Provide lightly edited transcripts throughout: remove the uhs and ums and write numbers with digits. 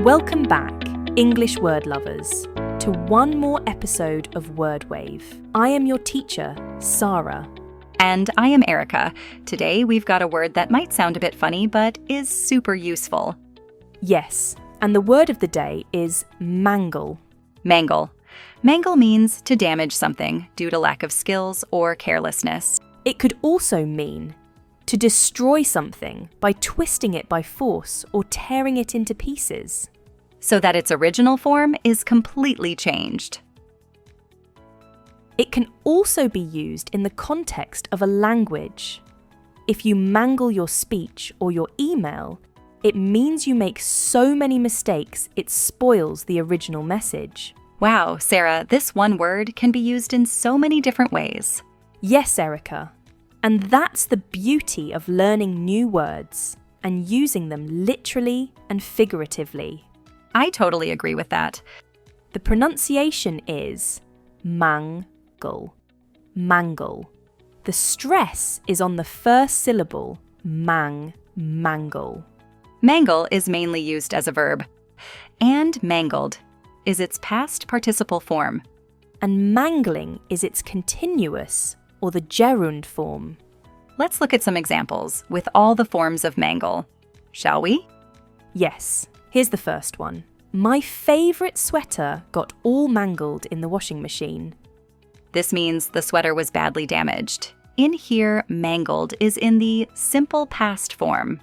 Welcome back, English word lovers, to one more episode of WordWave. I am your teacher, Sara. And I am Erica. Today we've got a word that might sound a bit funny, but is super useful. Yes, and the word of the day is mangle. Mangle. Mangle means to damage something due to lack of skills or carelessness. It could also mean to destroy something by twisting it by force or tearing it into pieces. So that its original form is completely changed. It can also be used in the context of a language. If you mangle your speech or your email, it means you make so many mistakes it spoils the original message. Wow, Sarah, this one word can be used in so many different ways. Yes, Erica. And that's the beauty of learning new words and using them literally and figuratively. I totally agree with that. The pronunciation is mangle. Mangle. The stress is on the first syllable, mangle. Mangle is mainly used as a verb. And mangled is its past participle form. And mangling is its continuous or the gerund form. Let's look at some examples with all the forms of mangle. Shall we? Yes, here's the first one. My favourite sweater got all mangled in the washing machine. This means the sweater was badly damaged. In here, mangled is in the simple past form.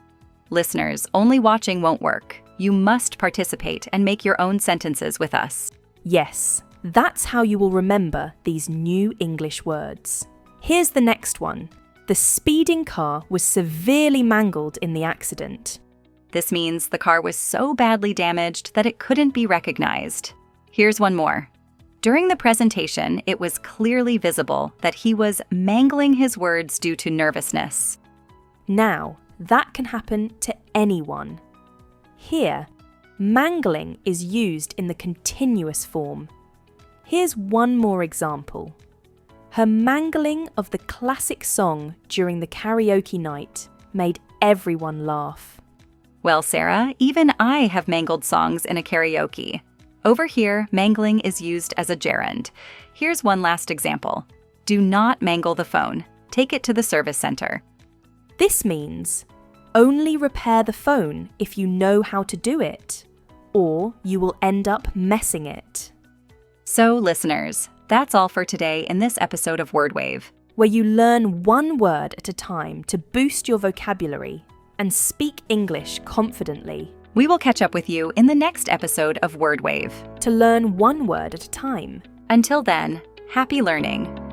Listeners, only watching won't work. You must participate and make your own sentences with us. Yes, that's how you will remember these new English words. Here's the next one. The speeding car was severely mangled in the accident. This means the car was so badly damaged that it couldn't be recognized. Here's one more. During the presentation, it was clearly visible that he was mangling his words due to nervousness. Now, that can happen to anyone. Here, mangling is used in the continuous form. Here's one more example. Her mangling of the classic song during the karaoke night made everyone laugh. Well, Sarah, even I have mangled songs in a karaoke. Over here, mangling is used as a gerund. Here's one last example. Do not mangle the phone. Take it to the service center. This means only repair the phone if you know how to do it, or you will end up messing it. So, listeners, that's all for today in this episode of WordWave, where you learn one word at a time to boost your vocabulary and speak English confidently. We will catch up with you in the next episode of WordWave. To learn one word at a time. Until then, happy learning.